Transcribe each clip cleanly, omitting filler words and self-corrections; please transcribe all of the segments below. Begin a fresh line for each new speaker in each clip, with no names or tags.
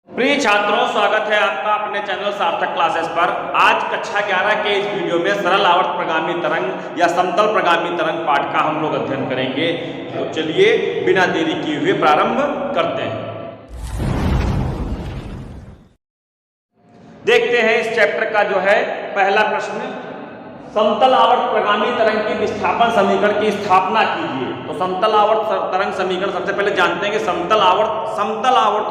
प्रिय छात्रों, स्वागत है आपका अपने चैनल सार्थक क्लासेस पर। आज कक्षा 11 के इस वीडियो में सरल आवर्त प्रगामी तरंग या समतल प्रगामी तरंग पाठ का हम लोग अध्ययन करेंगे। तो चलिए बिना देरी किए हुए प्रारंभ करते हैं। देखते हैं इस चैप्टर का जो है पहला प्रश्न, समतल आवर्त प्रगामी तरंग की विस्थापन समीकरण की स्थापना कीजिए। तो समतल आवर्त तरंग समीकरण सबसे पहले जानते हैं कि समतल आवर्त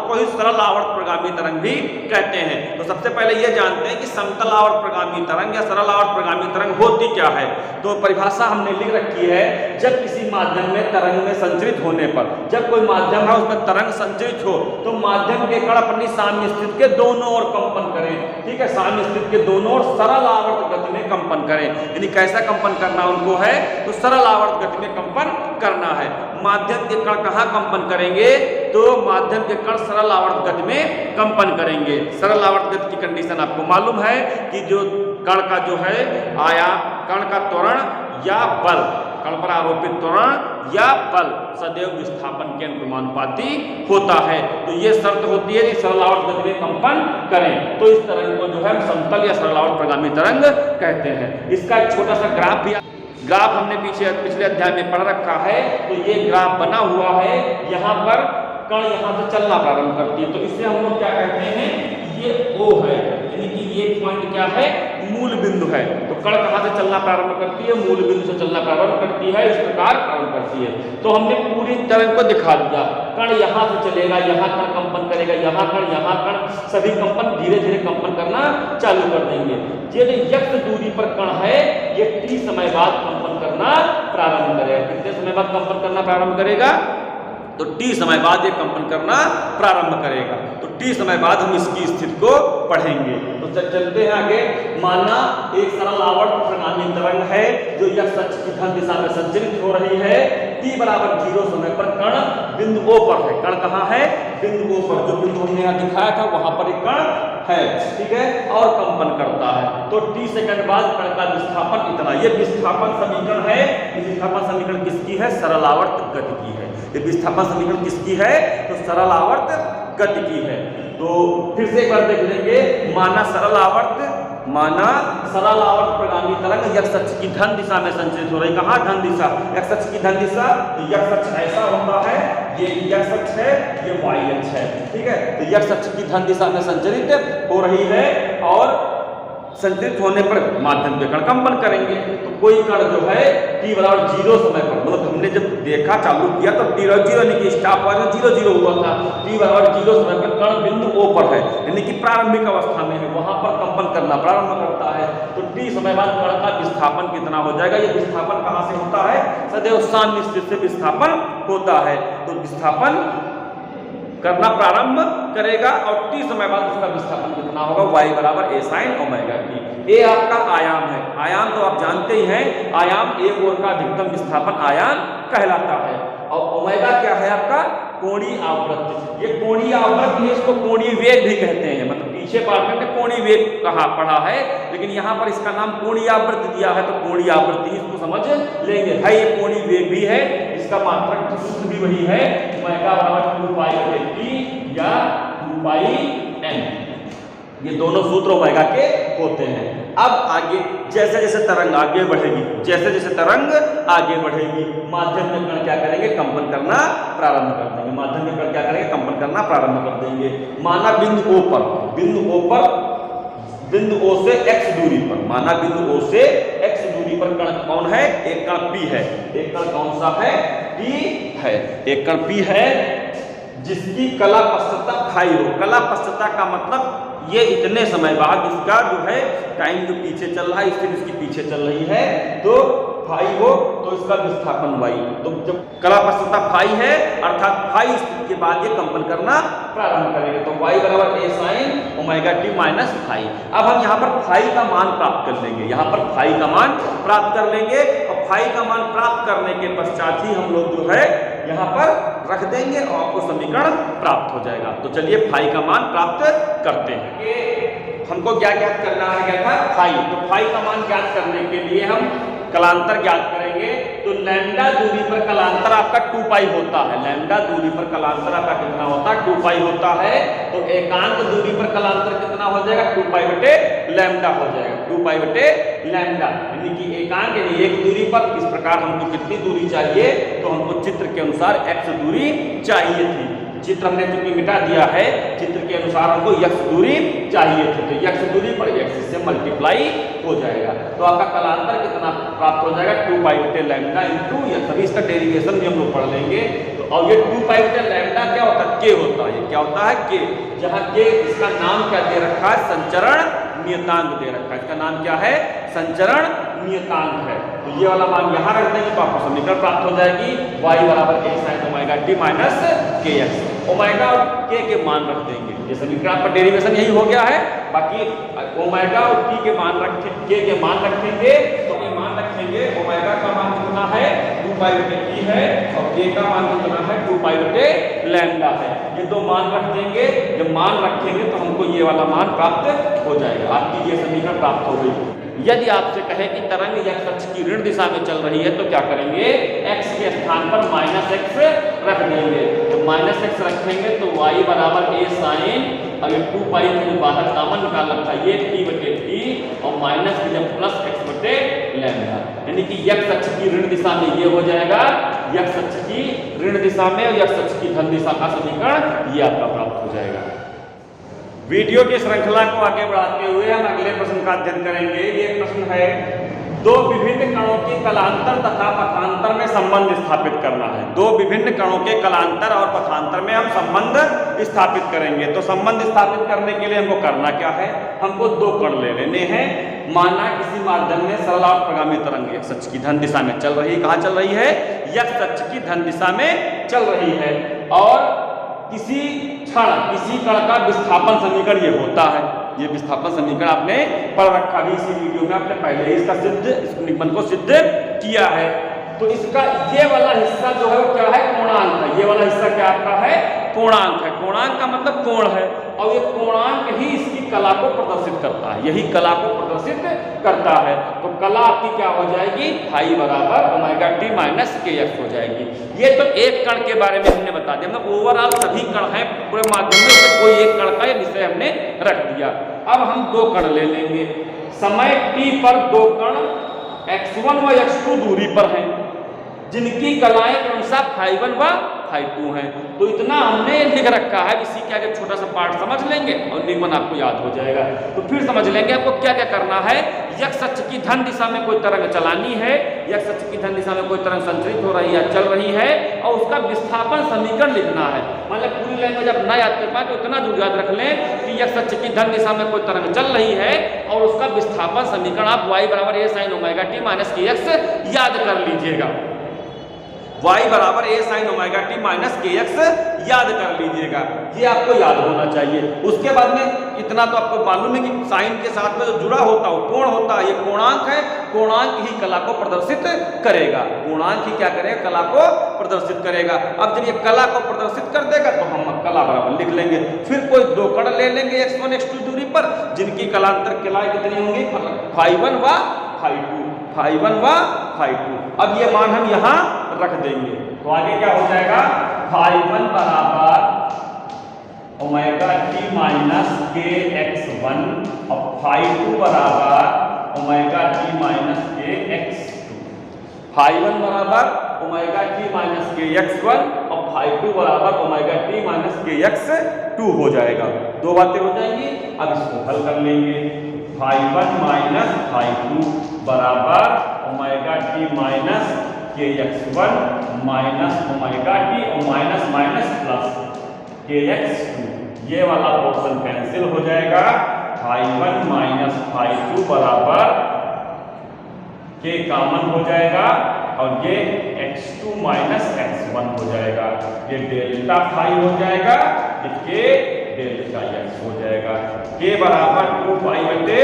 को ही सरल आवर्त प्रगामी तरंग भी कहते हैं। तो सबसे पहले यह जानते हैं कि समतल आवर्त प्रगामी तरंग या सरल आवर्त प्रगामी तरंग होती क्या है। तो परिभाषा हमने लिख रखी है, जब किसी माध्यम में तरंग में संचरित होने पर, जब कोई माध्यम है उसमें तरंग संचरित हो तो माध्यम के कण अपनी साम्य स्थिति के दोनों ओर कंपन करें। ठीक है, साम्य स्थिति के दोनों ओर सरल आवर्त गति में कंपन करें। यानी कैसा कंपन करना उनको है, तो सरल आवर्त गति में कंपन करना है। माध्यम के कण कहाँ कंपन करेंगे, तो माध्यम के कण सरल आवर्त गति में कंपन करेंगे। सरल आवर्त गति की कंडीशन आपको मालूम है कि जो कण का जो है कण का त्वरण या बल, कण पर आरोपित त्वरण या बल सदैव विस्थापन के अनुपाती होता है। तो ये शर्त होती है कि सरल आवर्त गति में कंपन करें। तो इस तरंग को जो है समतल या सरल आवर्त प्रगामी तरंग कहते हैं। इसका एक छोटा सा ग्राफ हमने पिछले अध्याय में पढ़ रखा है। तो ये ग्राफ बना हुआ है, यहाँ पर कण यहाँ से चलना प्रारंभ करती है। तो इसे हम लोग क्या कहते हैं, ये O है, यानी कि ये पॉइंट क्या है, मूल बिंदु है। तो कण कहाँ से चलना प्रारंभ करती है, मूल बिंदु से चलना प्रारंभ करती है, इस प्रकार प्रारंभ करती है। तो हमने पूरी तरंग को दिखा दिया, कण यहाँ से चलेगा, यहाँ कण कंपन करेगा, यहाँ कण, सभी कंपन धीरे धीरे कंपन करना चालू कर देंगे। ये जो x दूरी पर कण है, ये t समय बाद कंपन करना प्रारंभ करेगा। कितने समय बाद कंपन करना प्रारंभ करेगा, तो t समय बाद ये कंपन करना प्रारंभ करेगा। तो t समय बाद हम इसकी स्थिति को पढ़ेंगे। तो चलते हैं आगे। माना एक सरल आवर्त प्रगामी तरंग है जो x अक्ष की धन दिशा में संचरित हो रही है। t बराबर 0 समय पर कण बिंदु O पर है। कण कहाँ है, बिंदु O पर, जो बिंदु हमने यहाँ दिखाया था वहां पर एक कण है। ठीक है, और कंपन करता है। तो t सेकंड बाद कण का विस्थापन इतना। ये विस्थापन समीकरण है। विस्थापन समीकरण किसकी है, सरल आवर्त गति की है। ये विस्थापन समीकरण किसकी है, तो सरल आवर्त गति की है। तो फिर से एक बार देख लेंगे। माना सरल आवर्त प्रगामी तरंग x अक्ष की धन दिशा में संचरित हो रही। कहाँ धन दिशा, x अक्ष की धन दिशा। तो x अक्ष ऐसा होता है, ये x अक्ष है, ये y अक्ष है। ठीक है, तो x अक्ष की धन दिशा में संचरित हो रही है और संचरित होने पर माध्यम के कण कंपन करेंगे। तो कोई कण जो है t बराबर 0 समय पर, मतलब हमने जब देखा चालू किया तो t बराबर 0 यानी कि स्टॉप वॉच 0 हुआ था। t बराबर 0 समय पर कण बिंदु O पर है, यानी कि प्रारंभिक अवस्था में है, वहां पर कंपन करना प्रारंभ करता है। तो t समय बाद कण का विस्थापन कितना हो जाएगा। ये विस्थापन कहाँ से होता है, सदैव साम्य स्थिति से विस्थापन होता है। तो विस्थापन करना प्रारंभ करेगा और t समय बाद उसका विस्थापन कितना होगा, y बराबर a sin omega t। a आपका आयाम है। आयाम तो आप जानते ही हैं, आयाम एक ओर का अधिकतम विस्थापन आयाम कहलाता है। और ओमेगा क्या है आपका, कोणीय आवृत्ति। ये कोणीय आवृत्ति, इसको कोणीय वेग भी कहते हैं। मतलब पीछे पार्ट में कोणीय वेग कहा पढ़ा है, लेकिन यहाँ पर इसका नाम कोणीय आवृत्ति दिया है। तो कोणीय आवृत्ति इसको समझ लेंगे। है ये कोणीय वेग भी है, इसका मात्रक सूत्र भी वही है, ओमेगा बराबर 2π/t या 2πn। ये दोनों सूत्र ओमेगा के होते हैं। अब आगे जैसे जैसे तरंग आगे बढ़ेगी, माध्यम के कण क्या करेंगे, कंपन करना प्रारंभ कर देंगे। माध्यम के कण क्या करेंगे, कंपन करना प्रारंभ कर देंगे। माना बिंदु O से x दूरी पर, माना बिंदु O से x दूरी पर कण कौन है, एक कण P है। एक कण कौन सा है, P है। एक कण P है जिसकी कला पश्चता फाई हो। कला पश्चता का मतलब ये इतने समय बाद इसका जो है टाइम जो पीछे चल रहा है, स्थिति इसकी पीछे चल रही है, तो फाई हो तो इसका विस्थापन y। तो जब कला पश्चता फाई है अर्थात फाई स्थिति के बाद ये कंपन करना प्रारंभ करेंगे। तो y बराबर a sin omega t minus phi. अब हम यहाँ पर फाई का मान प्राप्त कर लेंगे। और फाई का मान प्राप्त करने के पश्चात ही हम लोग जो है यहाँ पर रख देंगे और आपको समीकरण प्राप्त हो जाएगा। तो चलिए फाई का मान प्राप्त करते हैं। हमको क्या ज्ञात करना है, क्या था, फाई। तो फाई का मान ज्ञात करने के लिए हम कलांतर ज्ञात करेंगे। तो लैम्डा दूरी पर कलांतर आपका 2 पाई होता है। लैम्डा दूरी पर कलांतर आपका कितना होता है? 2 पाई होता है। तो एकांक दूरी पर कलांतर कितना हो जाएगा? 2 पाई बटे लैम्डा हो जाएगा। 2 पाई बटे लैम्डा, यानी कि एकांक यानी एक दूरी पर। इस प्रकार हमको कितनी दूरी चाहिए? तो हमको चित्र के अनुसार x दूरी चाहिए थी। चित्र हमने चूंकि मिटा दिया है, चित्र के अनुसार हमको x दूरी चाहिए थी, तो x दूरी पर x से मल्टीप्लाई हो जाएगा। तो आपका कलांतर कितना प्राप्त हो जाएगा? 2 पाई बटे लैम्डा इंटू x। अभी इसका डेरिवेशन भी हम लोग पढ़ लेंगे। तो और ये 2 पाई बटे लैम्डा क्या होता है? k होता है। क्या होता है? k। जहाँ k इसका नाम क्या दे रखा है? संचरण नियतांक दे रखा है। इसका नाम क्या है? संचरण नियतांक है। तो ये वाला मान यहाँ रख देंगे तो आपको समीकरण प्राप्त हो जाएगी y बराबर a sin omega t minus kx। Omega और k के मान रख देंगे। ये समीकरण आपका डेरिवेशन यही हो गया है। बाकी ओमेगा और t के मान रखें, k के मान रखेंगे तो ये मान रखेंगे। ओमेगा का मान कितना है? 2 पाई बटे t है और k का मान कितना है? 2 पाई बटे लैम्डा है। ये दो मान रख देंगे। जब मान रखेंगे तो हमको ये वाला मान प्राप्त हो जाएगा। आपकी ये समीकरण प्राप्त हो गई। यदि आपसे कहे कि तरंग x अक्ष की ऋण दिशा में चल रही है तो क्या करेंगे? x के स्थान पर -x रख देंगे। तो -x रखेंगे तो y बराबर a sin, अब ये 2 पाई के बाहर कॉमन निकाल रखा है, ये t बटे t और माइनस की जब प्लस x बटे लैम्डा, यानी कि x अक्ष की ऋण दिशा में ये हो जाएगा। x अक्ष की ऋण दिशा में और x अक्ष की धन दिशा का समीकरण ये आपका प्राप्त हो जाएगा। वीडियो की श्रृंखला को आगे बढ़ाते हुए हम अगले प्रश्न का अध्ययन करेंगे। ये प्रश्न है, दो विभिन्न कणों की कलांतर तथा पथांतर में संबंध स्थापित करना है। दो विभिन्न कणों के कलांतर और पथांतर में हम संबंध स्थापित करेंगे। तो संबंध स्थापित करने के लिए हमको करना क्या है? हमको दो कण ले लेने हैं। माना किसी माध्यम में सरल और प्रगामी तरंग x अक्ष की धन दिशा में चल रही है। कहाँ चल रही है? x अक्ष की धन दिशा में चल रही है। और किसी क्षण किसी कण का विस्थापन समीकरण ये होता है। ये विस्थापन समीकरण आपने पढ़ रखा भी इसी वीडियो में, आपने पहले ही इसका इस निबंध को सिद्ध किया है। तो इसका ये वाला हिस्सा जो है वो क्या है? कोणांक है। ये वाला हिस्सा क्या आपका है? कोणांक है। कोणांक का मतलब कोण है और ये कोणांक ही इसकी कला को प्रदर्शित करता है। यही कला को प्रदर्शित करता है। तो कला आपकी क्या हो जाएगी? फाई बराबर ओमेगा टी माइनस kx हो जाएगी। ये तो एक कण के बारे में हमने बता दिया, मतलब ओवरऑल सभी कण हैं पूरे माध्यम में, उसमें कोई एक कण का ये विषय हमने रख दिया। अब हम दो कण ले लेंगे। समय t पर दो कण x1 व x2 दूरी पर हैं, जिनकी कलाएं क्रमशः φ1 व φ2 हैं। तो इतना हमने लिख रखा है। इसी के आगे छोटा सा पार्ट समझ लेंगे और निबंध आपको याद हो जाएगा। तो फिर समझ लेंगे आपको क्या क्या करना है। x अक्ष की धन दिशा में कोई तरंग चलानी है, x अक्ष की धन दिशा में कोई तरंग संचरित हो रही है, चल रही है, और उसका विस्थापन समीकरण लिखना है। मतलब पूरी लैंग्वेज आप ना याद कर पाए तो इतना जरूर याद रख लें कि x अक्ष की धन दिशा में कोई तरंग चल रही है और उसका विस्थापन समीकरण आप y बराबर a sin omega t minus kx याद कर लीजिएगा। y बराबर a sin omega t minus kx याद कर लीजिएगा। ये आपको याद होना चाहिए। उसके बाद में इतना तो आपको मालूम है कि साइन के साथ में जो जुड़ा होता है कोण होता है, ये कोणांक है। कोणांक ही कला को प्रदर्शित करेगा। कोणांक ही क्या करेगा? कला को प्रदर्शित करेगा। अब जब ये कला को प्रदर्शित कर देगा तो हम कला बराबर लिख लेंगे। फिर कोई दो कण ले लेंगे x1 x2 दूरी पर, जिनकी कलांतर कलाएं कितनी होंगी? φ1 व φ2, φ1 व φ2। अब ये मान हम यहाँ रख देंगे तो आगे क्या हो जाएगा? φ1 बराबर ओमेगा t माइनस kx1 और φ2 बराबर ओमेगा t माइनस kx2। φ1 बराबर ओमेगा t माइनस kx1 और φ2 बराबर ओमेगा t माइनस kx2 हो जाएगा। दो बातें हो जाएंगी। अब इसको हल कर लेंगे। φ1 माइनस φ2 बराबर omega t minus kx1 minus omega t और माइनस माइनस प्लस kx2। ये वाला पोर्शन कैंसिल हो जाएगा। φ1 माइनस φ2 बराबर k कॉमन हो जाएगा और ये x2 माइनस x1 हो जाएगा। ये डेल्टा फाई हो जाएगा, ये k डेल्टा x हो जाएगा। k बराबर 2 पाई बटे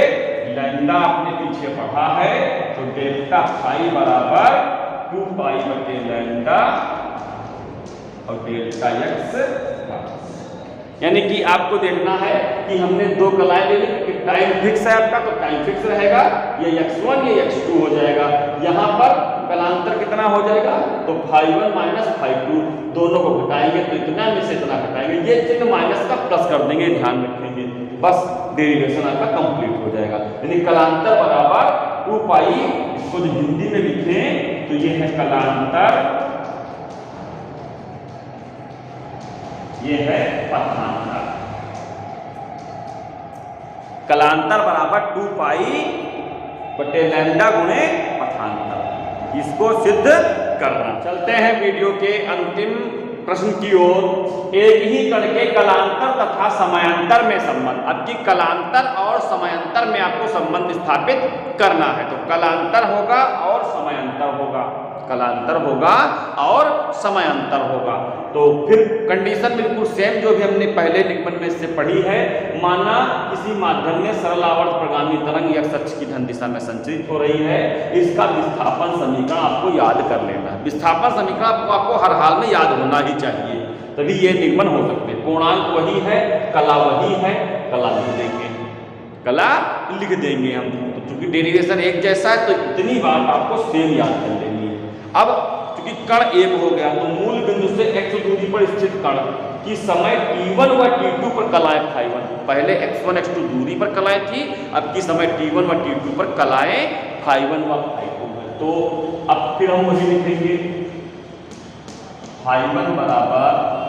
लैम्डा आपने पीछे पढ़ा है, तो डेल्टा फाई बराबर 2 पाई बटे लैम्डा और डेल्टा x। यानी कि आपको देखना है कि हमने दो कलाएं ले ली, टाइम फिक्स है आपका तो टाइम फिक्स रहेगा। ये x1 ये x2 हो जाएगा। यहाँ पर कलांतर कितना हो जाएगा, तो φ1 माइनस φ2 दोनों को घटाएंगे तो इतना में से इतना घटाएंगे, ये चिन्ह माइनस का प्लस कर देंगे, ध्यान रखेंगे, बस डेरिवेशन आपका कंप्लीट हो जाएगा। यानी कलांतर बराबर 2 पाई, इसको जो हिंदी में लिखें तो ये है कलांतर, ये है पथांतर। कलांतर बराबर 2 पाई बटे लैम्डा गुणे पथांतर, इसको सिद्ध करना। चलते हैं वीडियो के अंतिम प्रश्न की ओर। एक ही कण के कलांतर तथा समयांतर में संबंध। अब की कलांतर और समयांतर में आपको संबंध स्थापित करना है, तो कलांतर होगा और समयांतर होगा, कलांतर होगा और समयांतर होगा। तो फिर कंडीशन बिल्कुल सेम जो भी हमने पहले निगमन में इससे पढ़ी है। माना किसी माध्यम में सरल आवर्त प्रगामी तरंग x अक्ष की धन दिशा में संचरित हो रही है, इसका विस्थापन समीकरण आपको याद कर लेना है। विस्थापन समीकरण आपको हर हाल में याद होना ही चाहिए, तभी ये निगमन हो सकते हैं। पूर्णांक वही है, कला वही है, कला लिख देंगे, कला लिख देंगे हम। तो चूंकि डेरिवेशन एक जैसा है तो इतनी बात आपको सेम याद कर लेनी है। अब चूंकि कण एक हो गया तो मूल बिंदु से x दूरी पर स्थित कण की समय t1 व t2 पर कलाएं φ1, पहले x1 x2 दूरी पर कलाएं थी, अब की समय t1 व t2 पर कलाएं φ1 व φ2 है। तो अब फिर हम वही लिखेंगे, φ1 बराबर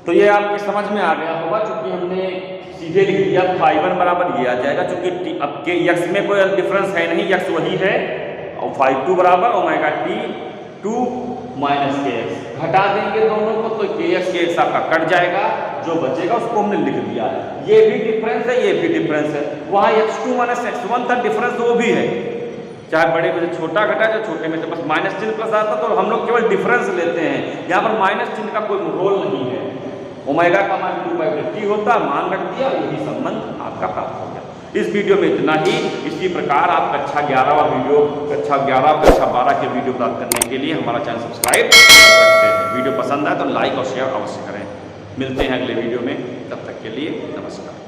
तो ये आपके समझ में आ गया होगा, क्योंकि हमने सीधे लिख दिया φ1 बराबर ये आ जाएगा, क्योंकि अब के x में कोई डिफरेंस है नहीं, x वही है, और φ2 बराबर ओमेगा t2 माइनस kx, घटा देंगे दोनों को तो kx आपका कट जाएगा, जो बचेगा उसको हमने लिख दिया। ये भी डिफरेंस है, ये भी डिफरेंस है, वहाँ x2 माइनस x1 था डिफरेंस, वो भी है, चाहे बड़े में से छोटा घटा चाहे छोटे में से बस माइनस चिन्ह प्लस आता, तो हम लोग केवल डिफरेंस लेते हैं। यहाँ पर माइनस चिन्ह का कोई रोल नहीं है, ओमेगा का मान 2/t होता, मान रख दिया, यही संबंध आपका प्राप्त हो गया। इस वीडियो में इतना ही। इसी प्रकार आप कक्षा 11 वीडियो, कक्षा 11 कक्षा 12 के वीडियो प्राप्त करने के लिए हमारा चैनल सब्सक्राइब कर सकते हैं। वीडियो पसंद आए तो लाइक और शेयर अवश्य करें। मिलते हैं अगले वीडियो में, तब तक के लिए नमस्कार।